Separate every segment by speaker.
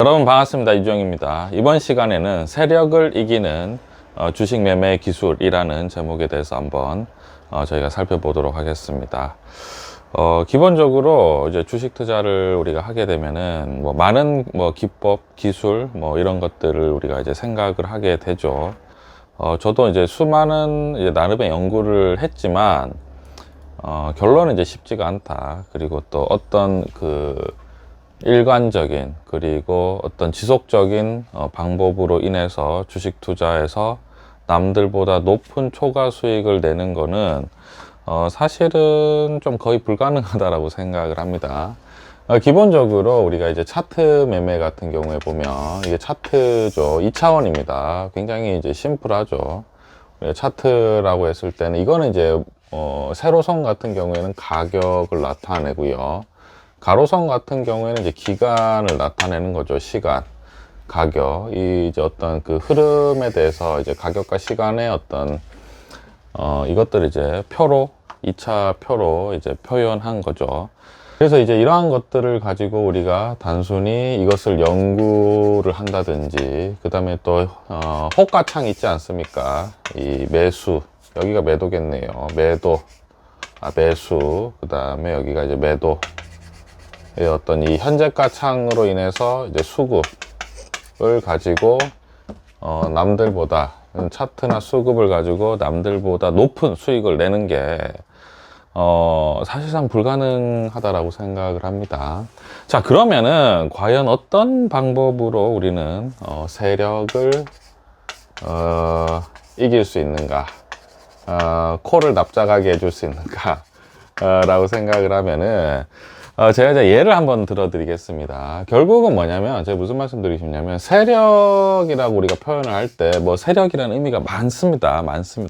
Speaker 1: 여러분 반갑습니다. 이주영입니다. 이번 시간에는 세력을 이기는 주식 매매 기술이라는 제목에 대해서 한번 저희가 살펴보도록 하겠습니다. 기본적으로 이제 주식 투자를 우리가 하게 되면은 많은 기법, 기술 이런 것들을 우리가 이제 생각을 하게 되죠. 저도 이제 수많은 이제 나름의 연구를 했지만 결론은 이제 쉽지가 않다. 그리고 또 어떤 일관적인 그리고 어떤 지속적인 방법으로 인해서 주식 투자에서 남들보다 높은 초과 수익을 내는 거는 사실은 좀 거의 불가능하다라고 생각을 합니다. 기본적으로 우리가 이제 차트 매매 같은 경우에 보면 이게 차트죠. 2차원입니다. 굉장히 이제 심플하죠. 차트라고 했을 때는 이거는 이제 세로선 같은 경우에는 가격을 나타내고요. 가로선 같은 경우에는 이제 기간을 나타내는 거죠. 시간, 가격, 이제 어떤 흐름에 대해서 이제 가격과 시간의 어떤 이것들을 이제 표로 2차 표로 이제 표현한 거죠. 그래서 이제 이러한 것들을 가지고 우리가 단순히 이것을 연구를 한다든지, 그 다음에 또 호가창 있지 않습니까? 이 매수, 여기가 매도겠네요. 매수, 그 다음에 여기가 이제 매도. 어떤 이 현재가 창으로 인해서 이제 수급을 가지고 남들보다 차트나 수급을 가지고 남들보다 높은 수익을 내는 게 사실상 불가능하다라고 생각을 합니다. 자, 그러면은 과연 어떤 방법으로 우리는 세력을 이길 수 있는가, 코를 납작하게 해줄 수 있는가 라고 생각을 하면은 제가 이제 예를 한번 들어드리겠습니다. 결국은 뭐냐면, 제가 무슨 말씀 드리고 싶냐면, 세력이라고 우리가 표현을 할 때, 세력이라는 의미가 많습니다.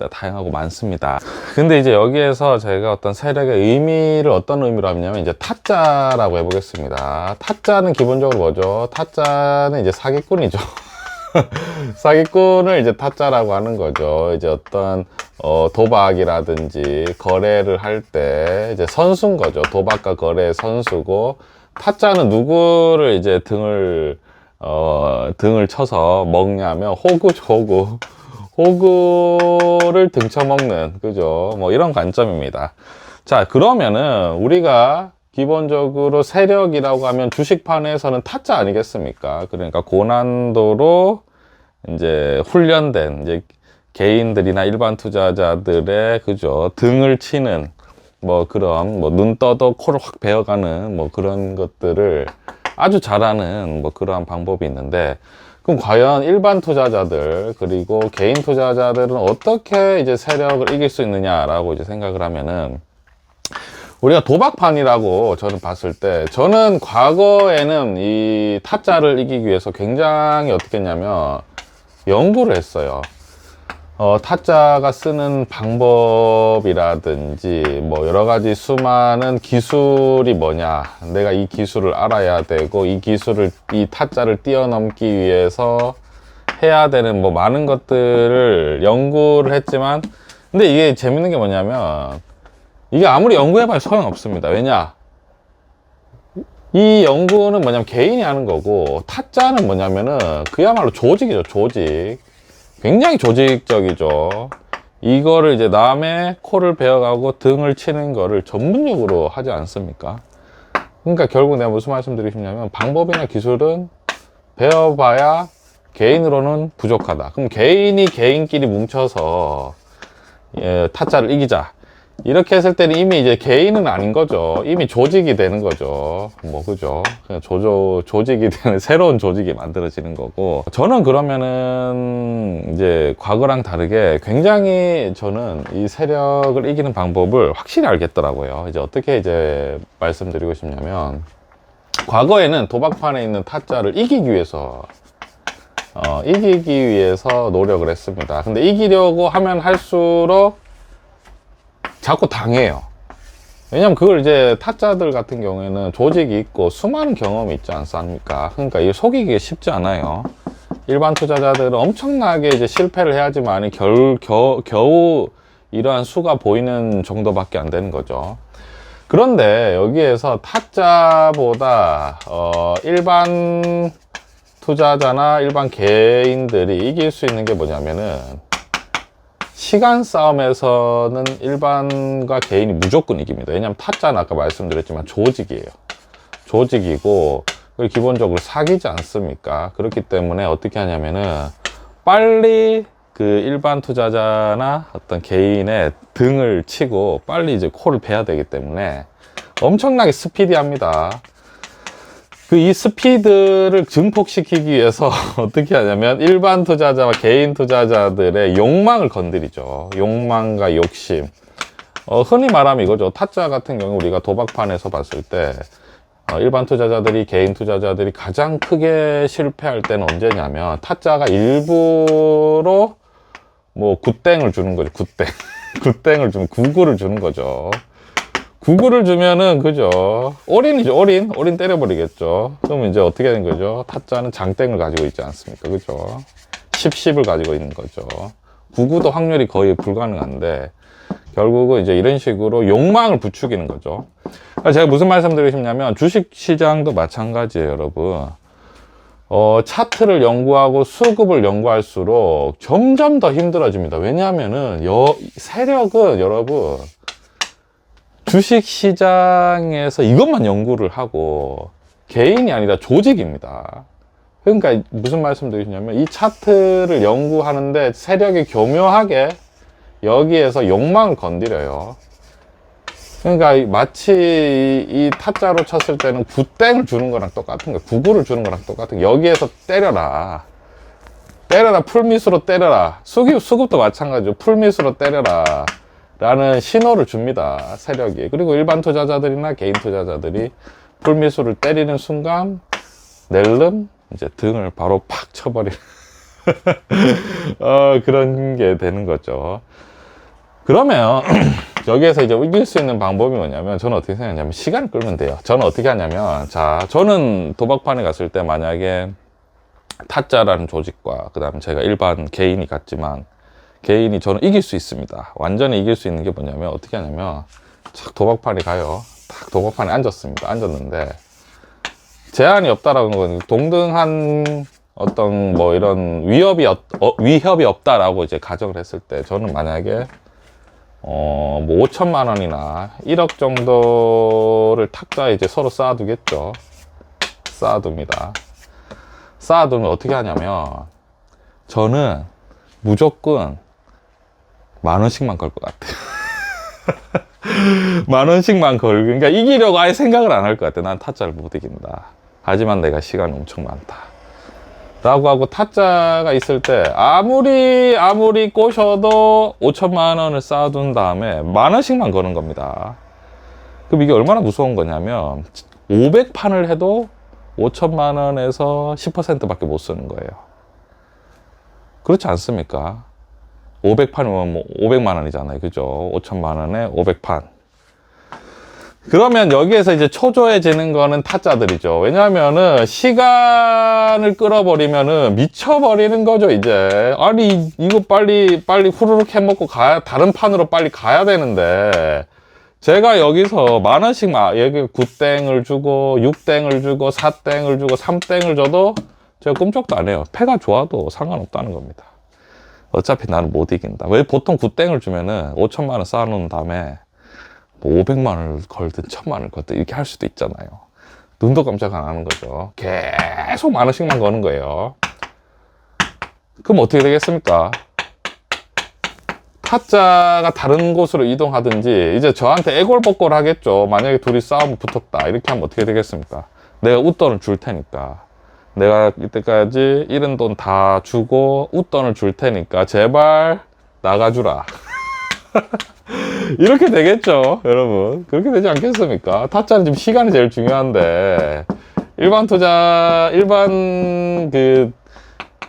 Speaker 1: 다양하고 많습니다. 근데 이제 여기에서 제가 어떤 세력의 의미를 어떤 의미로 하냐면, 이제 타짜라고 해보겠습니다. 타짜는 기본적으로 뭐죠? 타짜는 이제 사기꾼이죠. 사기꾼을 이제 타짜라고 하는 거죠. 이제 어떤 도박이라든지 거래를 할 때 이제 선수인 거죠. 도박과 거래의 선수고, 타짜는 누구를 이제 등을 쳐서 먹냐면 호구죠. 호구를 등쳐먹는, 그죠? 이런 관점입니다. 자, 그러면은 우리가 기본적으로 세력이라고 하면 주식판에서는 타짜 아니겠습니까? 그러니까 고난도로 이제 훈련된 이제 개인들이나 일반 투자자들의 그죠, 등을 치는 그런 눈 떠도 코를 확 베어가는 그런 것들을 아주 잘하는 그러한 방법이 있는데, 그럼 과연 일반 투자자들 그리고 개인 투자자들은 어떻게 이제 세력을 이길 수 있느냐라고 이제 생각을 하면은, 우리가 도박판이라고 저는 봤을 때, 저는 과거에는 이 타짜를 이기기 위해서 굉장히 어떻게 했냐면 연구를 했어요. 타짜가 쓰는 방법이라든지 여러 가지 수많은 기술이 뭐냐, 내가 이 기술을 알아야 되고, 이 타짜를 뛰어넘기 위해서 해야 되는 많은 것들을 연구를 했지만, 근데 이게 재밌는 게 뭐냐면, 이게 아무리 연구해봐야 소용없습니다. 왜냐? 이 연구는 뭐냐면 개인이 하는 거고, 타짜는 뭐냐면은 그야말로 조직이죠, 조직. 굉장히 조직적이죠. 이거를 이제 남의 코를 베어가고 등을 치는 거를 전문적으로 하지 않습니까? 그러니까 결국 내가 무슨 말씀 드리고 싶냐면, 방법이나 기술은 배워봐야 개인으로는 부족하다. 그럼 개인이 개인끼리 뭉쳐서 타짜를 이기자, 이렇게 했을 때는 이미 이제 개인은 아닌 거죠. 이미 조직이 되는 거죠. 그죠? 그냥 조직이 되는 새로운 조직이 만들어지는 거고. 저는 그러면은 이제 과거랑 다르게 굉장히 저는 이 세력을 이기는 방법을 확실히 알겠더라고요. 이제 어떻게 이제 말씀드리고 싶냐면, 과거에는 도박판에 있는 타짜를 이기기 위해서 노력을 했습니다. 근데 이기려고 하면 할수록 자꾸 당해요. 왜냐면 그걸 이제 타짜들 같은 경우에는 조직이 있고 수많은 경험이 있지 않습니까? 그러니까 이게 속이기 쉽지 않아요. 일반 투자자들은 엄청나게 이제 실패를 해야지만 겨우 이러한 수가 보이는 정도밖에 안 되는 거죠. 그런데 여기에서 타짜보다 일반 투자자나 일반 개인들이 이길 수 있는 게 뭐냐면은, 시간 싸움에서는 일반과 개인이 무조건 이깁니다. 왜냐하면 타짜는 아까 말씀드렸지만 조직이에요. 조직이고, 그리고 기본적으로 사기지 않습니까? 그렇기 때문에 어떻게 하냐면은, 빨리 그 일반 투자자나 어떤 개인의 등을 치고 빨리 이제 코를 베야 되기 때문에 엄청나게 스피디합니다. 그 이 스피드를 증폭시키기 위해서 어떻게 하냐면 일반 투자자와 개인 투자자들의 욕망을 건드리죠. 욕망과 욕심. 흔히 말하면 이거죠. 타짜 같은 경우 우리가 도박판에서 봤을 때 일반 투자자들이, 개인 투자자들이 가장 크게 실패할 때는 언제냐면, 타짜가 일부러 뭐 굿땡을 주는 거죠. 굿땡. 굿땡을 주면 구구를 주는 거죠. 구구를 주면은, 그죠, 올인이죠. 올인 때려버리겠죠. 그럼 이제 어떻게 되는 거죠? 타짜는 장땡을 가지고 있지 않습니까? 그죠? 10을 가지고 있는 거죠. 구구도 확률이 거의 불가능한데, 결국은 이제 이런 식으로 욕망을 부추기는 거죠. 제가 무슨 말씀 드리고 싶냐면, 주식 시장도 마찬가지예요, 여러분. 차트를 연구하고 수급을 연구할수록 점점 더 힘들어집니다. 왜냐하면은, 세력은 여러분, 주식 시장에서 이것만 연구를 하고, 개인이 아니라 조직입니다. 그러니까 무슨 말씀 드리냐면, 이 차트를 연구하는데 세력이 교묘하게 여기에서 욕망을 건드려요. 그러니까 마치 이 타짜로 쳤을 때는 굿땡을 주는 거랑 똑같은 거예요. 구구를 주는 거랑 똑같은 거예요. 여기에서 때려라. 풀미스로 때려라. 수급도 마찬가지죠. 풀미스로 때려라. 라는 신호를 줍니다. 세력이. 그리고 일반 투자자들이나 개인 투자자들이 풀미스를 때리는 순간 낼름 이제 등을 바로 팍 쳐버리는 그런 게 되는 거죠. 그러면 여기에서 이제 이길 수 있는 방법이 뭐냐면, 저는 어떻게 생각하냐면 시간을 끌면 돼요. 저는 어떻게 하냐면, 자, 저는 도박판에 갔을 때 만약에 타짜라는 조직과 그 다음에 제가 일반 개인이 갔지만, 개인이 저는 이길 수 있습니다. 완전히 이길 수 있는 게 뭐냐면, 어떻게 하냐면 착 도박판에 가요. 딱 도박판에 앉았습니다. 앉았는데 제한이 없다라는 건 동등한 어떤 뭐 이런 위협이 없다라고 이제 가정을 했을 때, 저는 만약에 뭐 5천만 원이나 1억 정도를 탁자에 이제 서로 쌓아두겠죠. 쌓아둡니다. 쌓아두면 어떻게 하냐면, 저는 무조건 10,000원씩만 걸 것 같아요. 10,000원씩만 그러니까 이기려고 아예 생각을 안 할 것 같아. 난 타짜를 못 이긴다. 하지만 내가 시간이 엄청 많다. 라고 하고 타짜가 있을 때 아무리 꼬셔도 5천만 원을 쌓아둔 다음에 10,000원씩만 거는 겁니다. 그럼 이게 얼마나 무서운 거냐면, 500판을 해도 5천만 원에서 10%밖에 못 쓰는 거예요. 그렇지 않습니까? 500판이면 뭐 500만 원이잖아요. 그죠? 5천만 원에 500판. 그러면 여기에서 이제 초조해지는 거는 타짜들이죠. 왜냐하면은 시간을 끌어버리면은 미쳐버리는 거죠, 이제. 아니, 이거 빨리 후루룩 해먹고 다른 판으로 빨리 가야 되는데, 제가 여기서 10,000원씩 여기 9땡을 주고, 6땡을 주고, 4땡을 주고, 3땡을 줘도 제가 꿈쩍도 안 해요. 패가 좋아도 상관없다는 겁니다. 어차피 나는 못 이긴다. 왜 보통 9땡을 주면은 5천만 원 쌓아놓은 다음에 뭐 500만 원을 걸든 1,000만 원을 걸든 이렇게 할 수도 있잖아요. 눈도 깜짝 안 하는 거죠. 계속 10,000원씩만 거는 거예요. 그럼 어떻게 되겠습니까? 타짜가 다른 곳으로 이동하든지 이제 저한테 애골복골 하겠죠. 만약에 둘이 싸움 붙었다 이렇게 하면 어떻게 되겠습니까? 내가 웃돈을 줄 테니까, 내가 이때까지 잃은 돈 다 주고 웃돈을 줄 테니까 제발 나가주라. 이렇게 되겠죠, 여러분. 그렇게 되지 않겠습니까? 타짜는 지금 시간이 제일 중요한데, 일반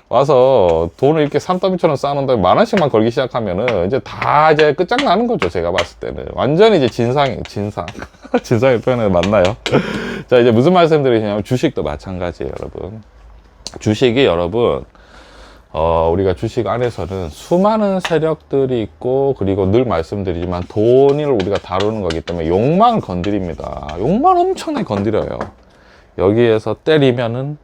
Speaker 1: 와서 돈을 이렇게 산더미처럼 쌓아놓은 다음에 10,000원씩만 걸기 시작하면은 이제 다 이제 끝장나는 거죠. 제가 봤을 때는 완전히 이제 진상의 표현이 맞나요? 자, 이제 무슨 말씀 드리냐면, 주식도 마찬가지예요, 여러분. 주식이 여러분, 우리가 주식 안에서는 수많은 세력들이 있고, 그리고 늘 말씀드리지만 돈을 우리가 다루는 거기 때문에 욕망을 건드립니다. 욕망을 엄청나게 건드려요. 여기에서 때리면은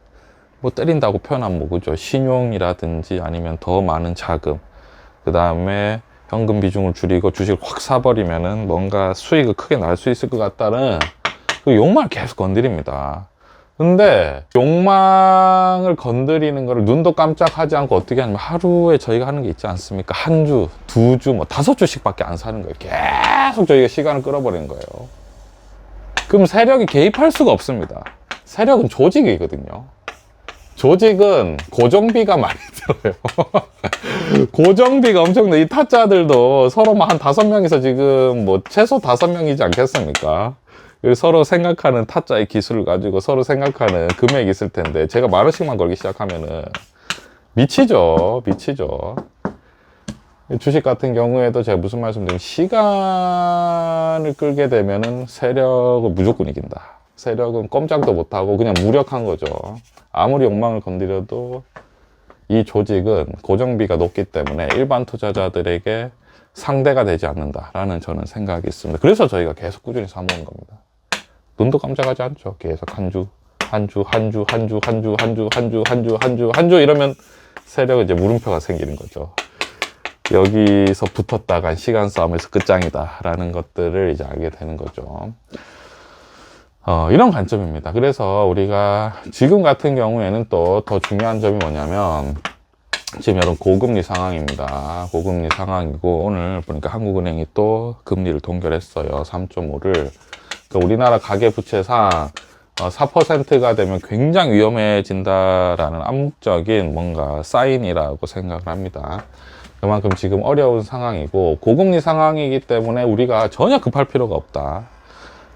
Speaker 1: 뭐 때린다고 표현하면 뭐 그죠? 신용이라든지 아니면 더 많은 자금, 그 다음에 현금 비중을 줄이고 주식을 확 사버리면은 뭔가 수익을 크게 날 수 있을 것 같다는 그 욕망을 계속 건드립니다. 근데 욕망을 건드리는 거를 눈도 깜짝하지 않고 어떻게 하냐면 하루에 저희가 하는 게 있지 않습니까? 한 주, 두 주, 뭐 5주씩밖에 안 사는 거예요. 계속 저희가 시간을 끌어버리는 거예요. 그럼 세력이 개입할 수가 없습니다. 세력은 조직이거든요. 조직은 고정비가 많이 들어요. 고정비가 엄청나. 이 타짜들도 서로 한 5명이서 지금 뭐 최소 5명이지 않겠습니까? 서로 생각하는 타짜의 기술을 가지고 서로 생각하는 금액이 있을 텐데 제가 10,000원씩만 걸기 시작하면은 미치죠. 주식 같은 경우에도 제가 무슨 말씀드리면 시간을 끌게 되면은 세력을 무조건 이긴다. 세력은 꼼짝도 못하고 그냥 무력한 거죠. 아무리 욕망을 건드려도 이 조직은 고정비가 높기 때문에 일반 투자자들에게 상대가 되지 않는다라는 저는 생각이 있습니다. 그래서 저희가 계속 꾸준히 사모은 겁니다. 눈도 깜짝하지 않죠. 계속 한 주 이러면 세력은 이제 물음표가 생기는 거죠. 여기서 붙었다간 시간 싸움에서 끝장이다 라는 것들을 이제 알게 되는 거죠. 이런 관점입니다. 그래서 우리가 지금 같은 경우에는 또 더 중요한 점이 뭐냐면 지금 이런 고금리 상황입니다. 고금리 상황이고 오늘 보니까 한국은행이 또 금리를 동결했어요. 3.5를. 그러니까 우리나라 가계부채상 4%가 되면 굉장히 위험해진다라는 암묵적인 뭔가 사인이라고 생각을 합니다. 그만큼 지금 어려운 상황이고 고금리 상황이기 때문에 우리가 전혀 급할 필요가 없다.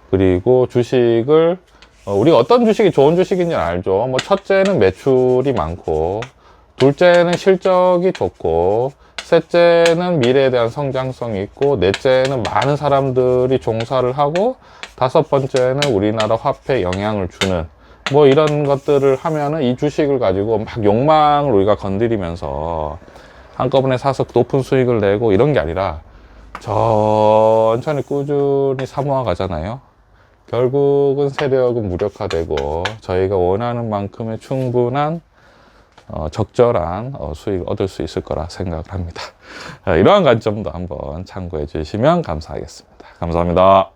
Speaker 1: 그리고 주식을 우리가 어떤 주식이 좋은 주식인지 알죠. 뭐 첫째는 매출이 많고, 둘째는 실적이 좋고, 셋째는 미래에 대한 성장성이 있고, 넷째는 많은 사람들이 종사를 하고, 다섯 번째는 우리나라 화폐에 영향을 주는 뭐 이런 것들을 하면은 이 주식을 가지고 막 욕망을 우리가 건드리면서 한꺼번에 사서 높은 수익을 내고 이런 게 아니라 천천히 꾸준히 사모아 가잖아요. 결국은 세력은 무력화되고 저희가 원하는 만큼의 충분한 적절한 수익을 얻을 수 있을 거라 생각을 합니다. 이러한 관점도 한번 참고해 주시면 감사하겠습니다. 감사합니다.